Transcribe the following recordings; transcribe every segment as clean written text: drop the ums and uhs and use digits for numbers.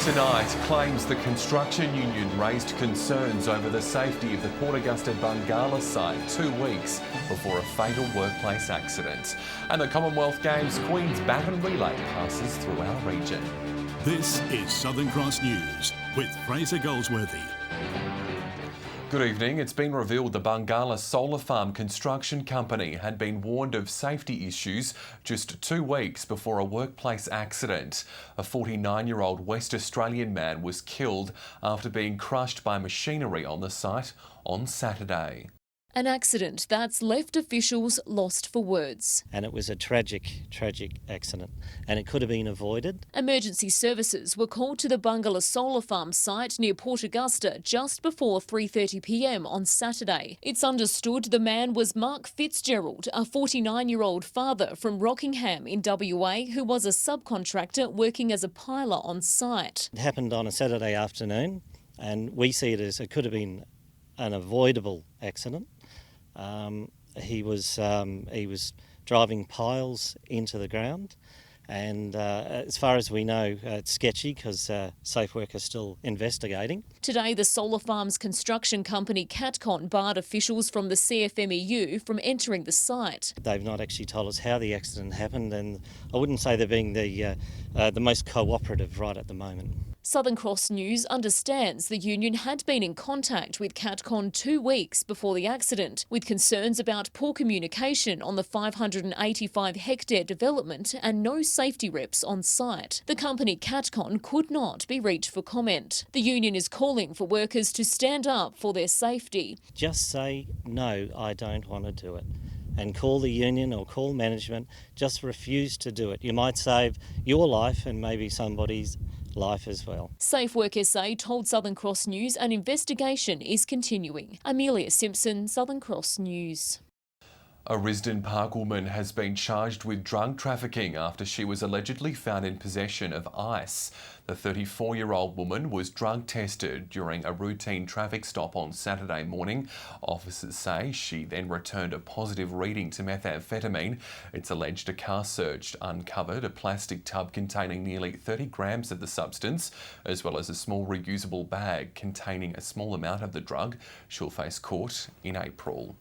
Tonight, claims the construction union raised concerns over the safety of the Port Augusta Bungala site 2 weeks before a fatal workplace accident. And the Commonwealth Games Queen's Baton Relay passes through our region. This is Southern Cross News with Fraser Goldsworthy. Good evening. It's been revealed the Bungala Solar Farm construction company had been warned of safety issues just 2 weeks before a workplace accident. A 49-year-old West Australian man was killed after being crushed by machinery on the site on Saturday. An accident that's left officials lost for words. And it was a tragic accident, and it could have been avoided. Emergency services were called to the Bungala Solar Farm site near Port Augusta just before 3:30 p.m. on Saturday. It's understood the man was Mark Fitzgerald, a 49-year-old father from Rockingham in WA who was a subcontractor working as a piler on site. It happened on a Saturday afternoon, and we see it as it could have been an avoidable accident. He was driving piles into the ground, and as far as we know, it's sketchy because Safe Work is still investigating. Today, the solar farm's construction company Catcon barred officials from the CFMEU from entering the site. They've not actually told us how the accident happened, and I wouldn't say they're being the most cooperative right at the moment. Southern Cross News understands the union had been in contact with Catcon 2 weeks before the accident, with concerns about poor communication on the 585-hectare development and no safety reps on site. The company Catcon could not be reached for comment. The union is calling for workers to stand up for their safety. Just say, no, I don't want to do it. And call the union or call management. Just refuse to do it. You might save your life and maybe somebody's life as well. Safe Work SA told Southern Cross News an investigation is continuing. Amelia Simpson, Southern Cross News. A Risdon Park woman has been charged with drug trafficking after she was allegedly found in possession of ice. The 34-year-old woman was drug tested during a routine traffic stop on Saturday morning. Officers say she then returned a positive reading to methamphetamine. It's alleged a car search uncovered a plastic tub containing nearly 30 grams of the substance, as well as a small reusable bag containing a small amount of the drug. She'll face court in April.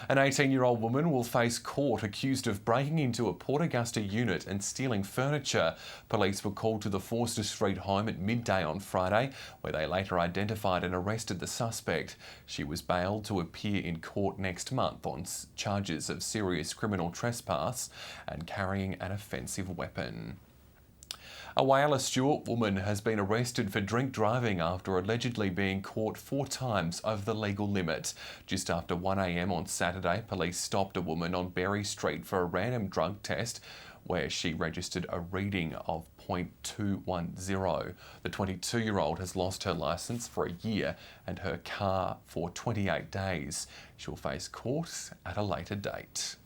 An 18-year-old woman will face court accused of breaking into a Port Augusta unit and stealing furniture. Police were called to the Forster Street home at midday on Friday, where they later identified and arrested the suspect. She was bailed to appear in court next month on charges of serious criminal trespass and carrying an offensive weapon. A Whyalla Stewart woman has been arrested for drink driving after allegedly being caught 4 times over the legal limit. Just after 1 a.m. on Saturday, police stopped a woman on Berry Street for a random drug test where she registered a reading of .210. The 22-year-old has lost her licence for a year and her car for 28 days. She'll face court at a later date.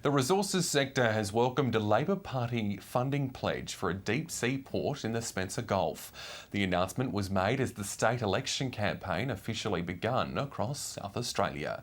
The resources sector has welcomed a Labor Party funding pledge for a deep-sea port in the Spencer Gulf. The announcement was made as the state election campaign officially begun across South Australia.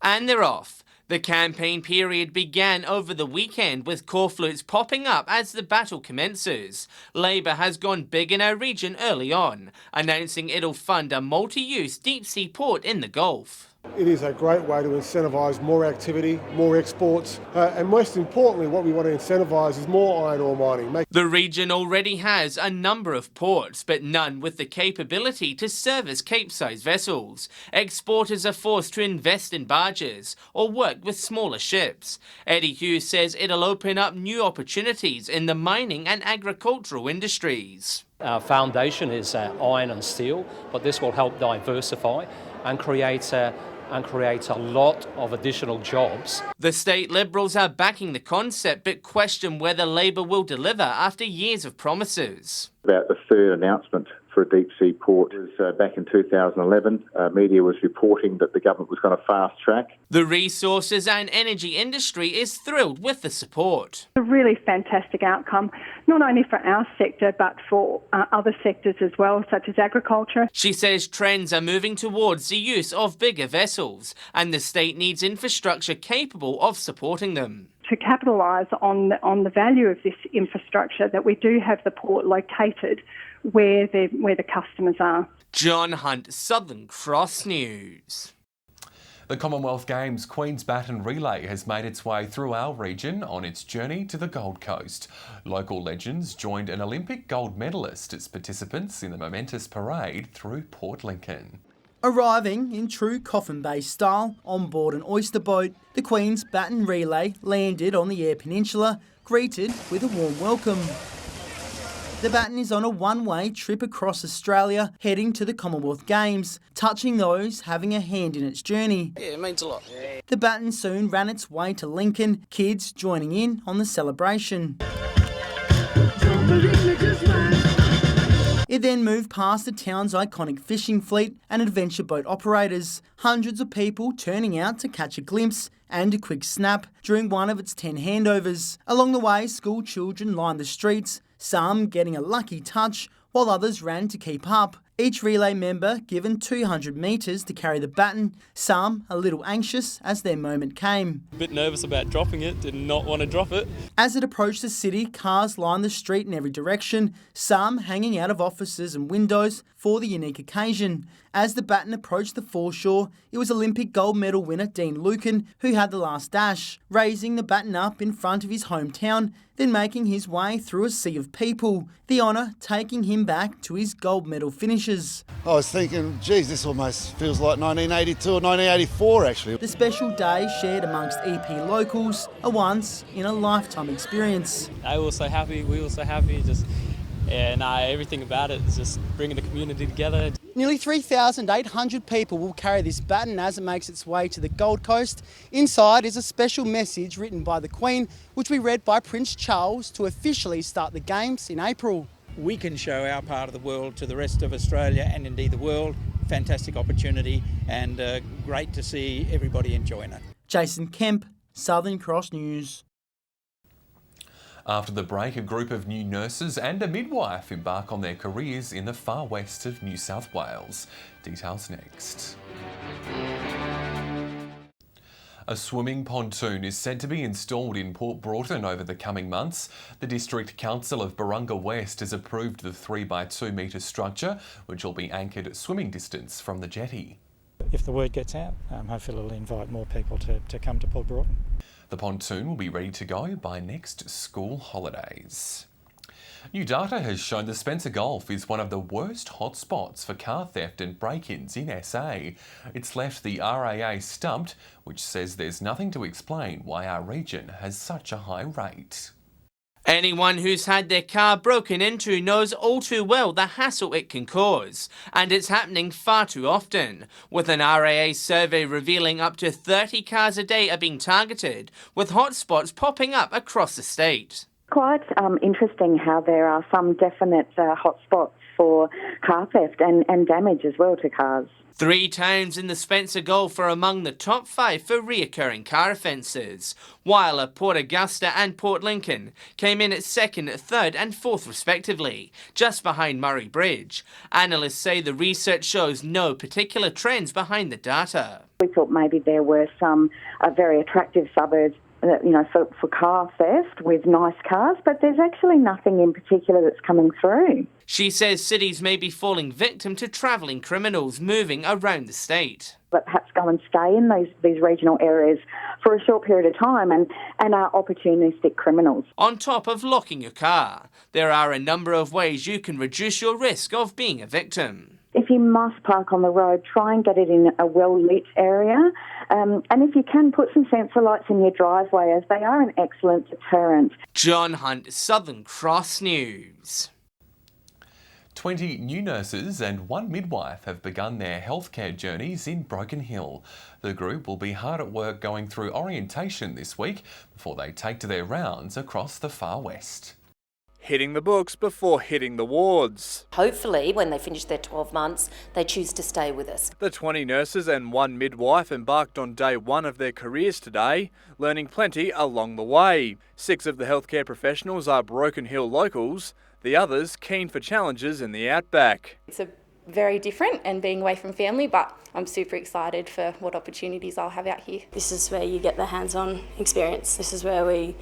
And they're off. The campaign period began over the weekend with corflutes popping up as the battle commences. Labor has gone big in our region early on, announcing it'll fund a multi-use deep-sea port in the Gulf. It is a great way to incentivise more activity, more exports, and most importantly, what we want to incentivise is more iron ore mining. The region already has a number of ports, but none with the capability to service Cape-size vessels. Exporters are forced to invest in barges or work with smaller ships. Eddie Hughes says it'll open up new opportunities in the mining and agricultural industries. Our foundation is iron and steel, but this will help diversify and create a lot of additional jobs. The state Liberals are backing the concept but question whether Labor will deliver after years of promises. About the third announcement for a deep-sea port was back in 2011. Media was reporting that the government was going to fast-track. The resources and energy industry is thrilled with the support. A really fantastic outcome, not only for our sector but for other sectors as well, such as agriculture. She says trends are moving towards the use of bigger vessels and the state needs infrastructure capable of supporting them. to capitalise on the value of this infrastructure, that we do have the port located where the customers are. John Hunt, Southern Cross News. The Commonwealth Games Queen's Baton Relay has made its way through our region on its journey to the Gold Coast. Local legends joined an Olympic gold medalist as participants in the momentous parade through Port Lincoln. Arriving in true Coffin Bay style on board an oyster boat, the Queen's Baton Relay landed on the Eyre Peninsula, greeted with a warm welcome. The Baton is on a one-way trip across Australia, heading to the Commonwealth Games, touching those having a hand in its journey. Yeah, it means a lot. The Baton soon ran its way to Lincoln, kids joining in on the celebration. It then moved past the town's iconic fishing fleet and adventure boat operators, hundreds of people turning out to catch a glimpse and a quick snap during one of its 10 handovers. Along the way, school children lined the streets, some getting a lucky touch, while others ran to keep up. Each relay member given 200 metres to carry the baton, some a little anxious as their moment came. A bit nervous about dropping it, did not want to drop it. As it approached the city, cars lined the street in every direction, some hanging out of offices and windows for the unique occasion. As the baton approached the foreshore, it was Olympic gold medal winner Dean Lucan who had the last dash, raising the baton up in front of his hometown, then making his way through a sea of people, the honour taking him back to his gold medal finishes. I was thinking, geez, this almost feels like 1982 or 1984 actually. The special day shared amongst EP locals, a once-in-a-lifetime experience. They were so happy, we were so happy, everything about it is just bringing the community together. Nearly 3,800 people will carry this baton as it makes its way to the Gold Coast. Inside is a special message written by the Queen, which we read by Prince Charles to officially start the Games in April. We can show our part of the world to the rest of Australia and indeed the world. Fantastic opportunity and great to see everybody enjoying it. Jason Kemp, Southern Cross News. After the break, a group of new nurses and a midwife embark on their careers in the far west of New South Wales. Details next. A swimming pontoon is said to be installed in Port Broughton over the coming months. The District Council of Barunga West has approved the 3x2 metre structure, which will be anchored at swimming distance from the jetty. If the word gets out, hopefully it'll invite more people to come to Port Broughton. The pontoon will be ready to go by next school holidays. New data has shown the Spencer Gulf is one of the worst hotspots for car theft and break-ins in SA. It's left the RAA stumped, which says there's nothing to explain why our region has such a high rate. Anyone who's had their car broken into knows all too well the hassle it can cause, and it's happening far too often, with an RAA survey revealing up to 30 cars a day are being targeted, with hotspots popping up across the state. Quite interesting how there are some definite hotspots for car theft and damage as well to cars. 3 towns in the Spencer Gulf are among the top 5 for reoccurring car offences, while Port Augusta and Port Lincoln came in at 2nd, 3rd and 4th respectively, just behind Murray Bridge. Analysts say the research shows no particular trends behind the data. We thought maybe there were some very attractive suburbs for car theft with nice cars, but there's actually nothing in particular that's coming through. She says cities may be falling victim to travelling criminals moving around the state. But perhaps go and stay in these regional areas for a short period of time and are opportunistic criminals. On top of locking your car, there are a number of ways you can reduce your risk of being a victim. If you must park on the road, try and get it in a well-lit area. And if you can, put some sensor lights in your driveway, as they are an excellent deterrent. John Hunt, Southern Cross News. 20 new nurses and 1 midwife have begun their healthcare journeys in Broken Hill. The group will be hard at work going through orientation this week before they take to their rounds across the far west. Hitting the books before hitting the wards. Hopefully, when they finish their 12 months, they choose to stay with us. The 20 nurses and 1 midwife embarked on day 1 of their careers today, learning plenty along the way. 6 of the healthcare professionals are Broken Hill locals, the others keen for challenges in the outback. It's a very different and being away from family, but I'm super excited for what opportunities I'll have out here. This is where you get the hands-on experience. This is where we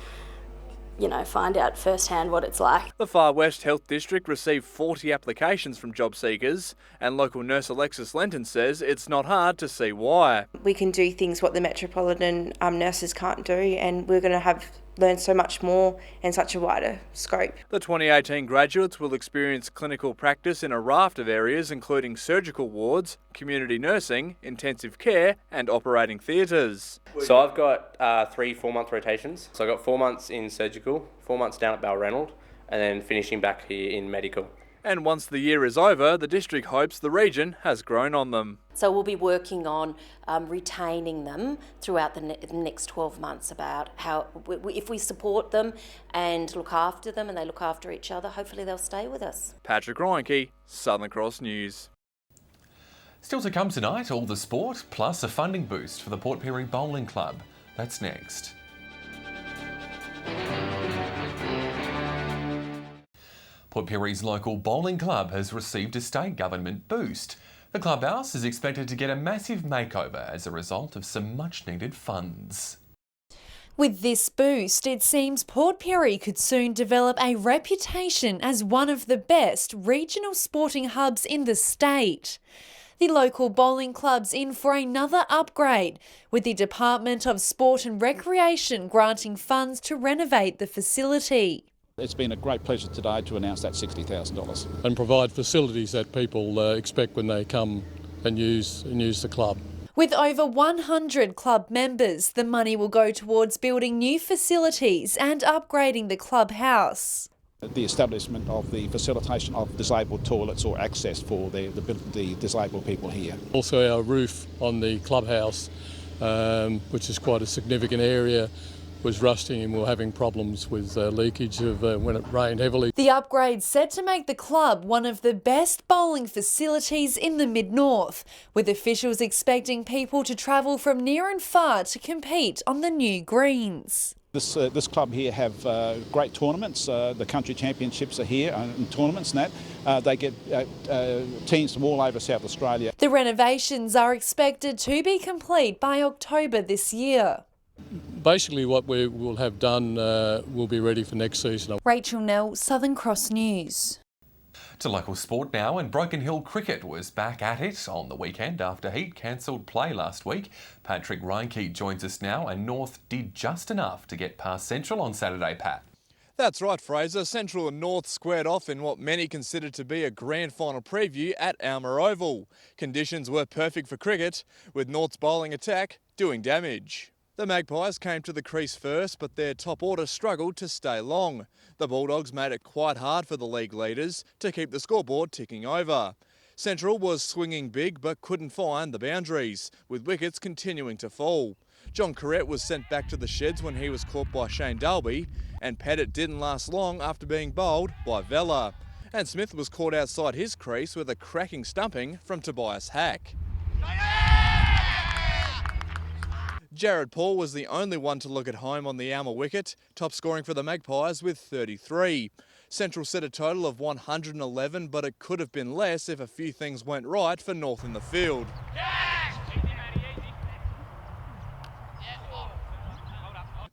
find out firsthand what it's like. The Far West Health District received 40 applications from job seekers, and local nurse Alexis Lenton says it's not hard to see why. We can do things what the metropolitan nurses can't do, and we're going to learn so much more and such a wider scope. The 2018 graduates will experience clinical practice in a raft of areas, including surgical wards, community nursing, intensive care and operating theatres. So I've got 3 4-month rotations. So I've got 4 months in surgical, 4 months down at Balranald, and then finishing back here in medical. And once the year is over, the district hopes the region has grown on them. So we'll be working on retaining them throughout the next 12 months, about how, if we support them and look after them and they look after each other, hopefully they'll stay with us. Patrick Reinke, Southern Cross News. Still to come tonight, all the sport, plus a funding boost for the Port Pirie Bowling Club. That's next. Port Pirie's local bowling club has received a state government boost. The clubhouse is expected to get a massive makeover as a result of some much-needed funds. With this boost, it seems Port Pirie could soon develop a reputation as one of the best regional sporting hubs in the state. The local bowling club's in for another upgrade, with the Department of Sport and Recreation granting funds to renovate the facility. It's been a great pleasure today to announce that $60,000. And provide facilities that people expect when they come and use the club. With over 100 club members, the money will go towards building new facilities and upgrading the clubhouse. The establishment of the facilitation of disabled toilets or access for the disabled people here. Also our roof on the clubhouse, which is quite a significant area, was rusting and we were having problems with leakage of when it rained heavily. The upgrade's set to make the club one of the best bowling facilities in the Mid-North, with officials expecting people to travel from near and far to compete on the new greens. This club here have great tournaments. The country championships are here and tournaments and that. They get teams from all over South Australia. The renovations are expected to be complete by October this year. Basically what we will have done will be ready for next season. Rachel Nell, Southern Cross News. To local sport now, and Broken Hill Cricket was back at it on the weekend after Heat cancelled play last week. Patrick Reinke joins us now, and North did just enough to get past Central on Saturday, Pat. That's right, Fraser. Central and North squared off in what many consider to be a grand final preview at Alma Oval. Conditions were perfect for cricket, with North's bowling attack doing damage. The Magpies came to the crease first, but their top order struggled to stay long. The Bulldogs made it quite hard for the league leaders to keep the scoreboard ticking over. Central was swinging big but couldn't find the boundaries, with wickets continuing to fall. John Corrett was sent back to the sheds when he was caught by Shane Dalby, and Pettit didn't last long after being bowled by Vella. And Smith was caught outside his crease with a cracking stumping from Tobias Hack. Jared Paul was the only one to look at home on the Alma wicket, top scoring for the Magpies with 33. Central set a total of 111, but it could have been less if a few things went right for North in the field.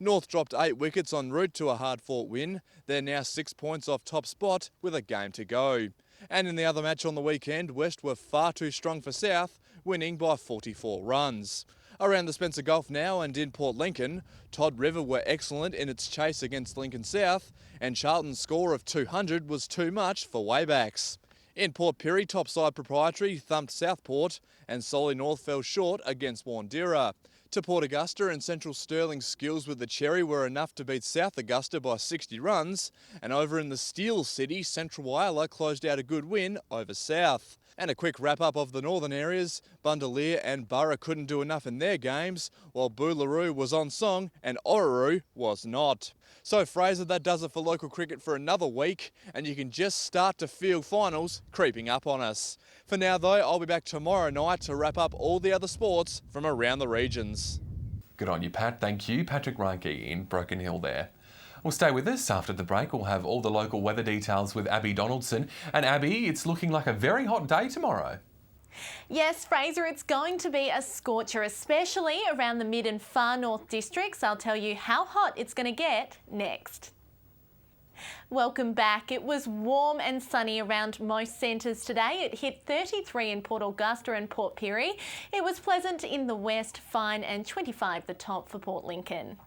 North dropped 8 wickets en route to a hard-fought win. They're now 6 points off top spot with a game to go. And in the other match on the weekend, West were far too strong for South, winning by 44 runs. Around the Spencer Gulf now and in Port Lincoln, Todd River were excellent in its chase against Lincoln South, and Charlton's score of 200 was too much for Waybacks. In Port Pirie, topside Proprietary thumped Southport, and Solly North fell short against Wandera. To Port Augusta, and Central Sterling's skills with the Cherry were enough to beat South Augusta by 60 runs, and over in the Steel City, Central Whyalla closed out a good win over South. And a quick wrap-up of the northern areas, Bundaleer and Burra couldn't do enough in their games, while Boolaroo was on song and Orroroo was not. So Fraser, that does it for local cricket for another week, and you can just start to feel finals creeping up on us. For now though, I'll be back tomorrow night to wrap up all the other sports from around the regions. Good on you, Pat. Thank you. Patrick Reinke in Broken Hill there. Well, stay with us. After the break, we'll have all the local weather details with Abby Donaldson. And Abby, it's looking like a very hot day tomorrow. Yes, Fraser, it's going to be a scorcher, especially around the mid and far north districts. I'll tell you how hot it's going to get next. Welcome back. It was warm and sunny around most centres today. It hit 33 in Port Augusta and Port Pirie. It was pleasant in the west, fine, and 25 the top for Port Lincoln.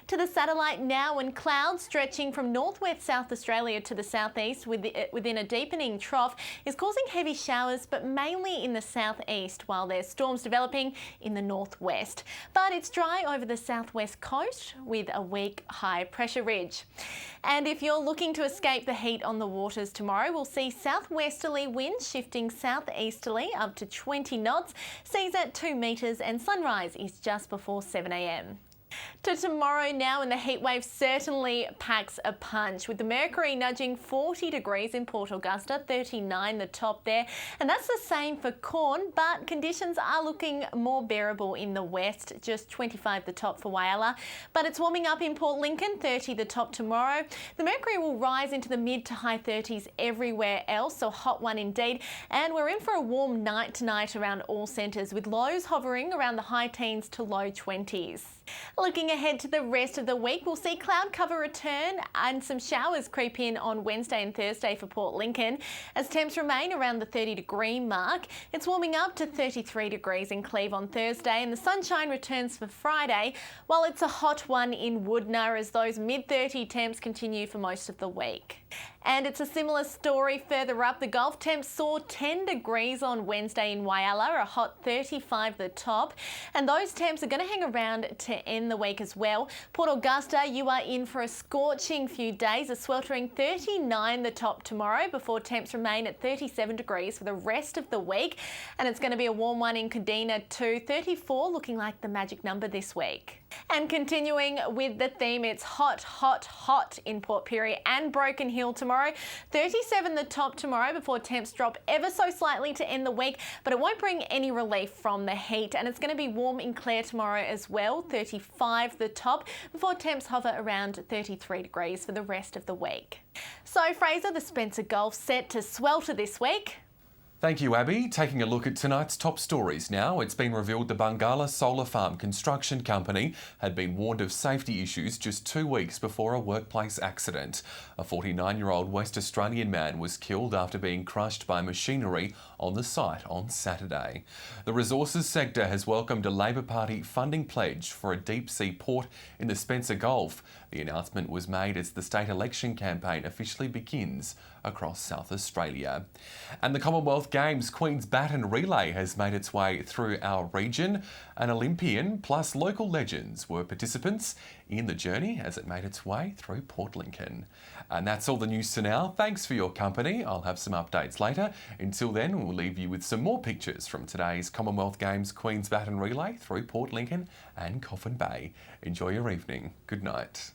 To the satellite now, and clouds stretching from northwest South Australia to the southeast within a deepening trough is causing heavy showers, but mainly in the southeast, while there's storms developing in the northwest. But it's dry over the southwest coast with a weak high pressure ridge. And if you're looking to escape the heat on the waters tomorrow, we'll see southwesterly winds shifting southeasterly up to 20 knots, seas at 2 metres, and sunrise is just before 7 a.m. To tomorrow now, and the heat wave certainly packs a punch, with the mercury nudging 40 degrees in Port Augusta, 39 the top there, and that's the same for Corn, but conditions are looking more bearable in the west, just 25 the top for Whyalla, but it's warming up in Port Lincoln, 30 the top tomorrow. The mercury will rise into the mid to high 30s everywhere else, so a hot one indeed, and we're in for a warm night tonight around all centres, with lows hovering around the high teens to low 20s. Looking ahead to the rest of the week, we'll see cloud cover return and some showers creep in on Wednesday and Thursday for Port Lincoln, as temps remain around the 30-degree mark. It's warming up to 33 degrees in Cleve on Thursday, and the sunshine returns for Friday, while it's a hot one in Woodna as those mid-30 temps continue for most of the week. And it's a similar story further up the Gulf. Temps saw 10 degrees on Wednesday in Whyalla, a hot 35 the top, and those temps are going to hang around to end the week as well. Port Augusta, you are in for a scorching few days, a sweltering 39 the top tomorrow, before temps remain at 37 degrees for the rest of the week, and it's going to be a warm one in Kadina too, 34 looking like the magic number this week. And continuing with the theme, it's hot, hot, hot in Port Pirie and Broken Hill tomorrow. 37 the top tomorrow before temps drop ever so slightly to end the week, but it won't bring any relief from the heat. And it's going to be warm in Clare tomorrow as well, 35 the top, before temps hover around 33 degrees for the rest of the week. So Fraser, the Spencer Gulf set to swelter this week. Thank you, Abby. Taking a look at tonight's top stories now, it's been revealed the Bungala Solar Farm Construction Company had been warned of safety issues just 2 weeks before a workplace accident. A 49-year-old West Australian man was killed after being crushed by machinery on the site on Saturday. The resources sector has welcomed a Labor Party funding pledge for a deep-sea port in the Spencer Gulf. The announcement was made as the state election campaign officially begins across South Australia. And the Commonwealth Games Queen's Baton Relay has made its way through our region. An Olympian plus local legends were participants in the journey as it made its way through Port Lincoln. And that's all the news for now. Thanks for your company. I'll have some updates later. Until then, we'll leave you with some more pictures from today's Commonwealth Games Queen's Baton Relay through Port Lincoln and Coffin Bay. Enjoy your evening. Good night.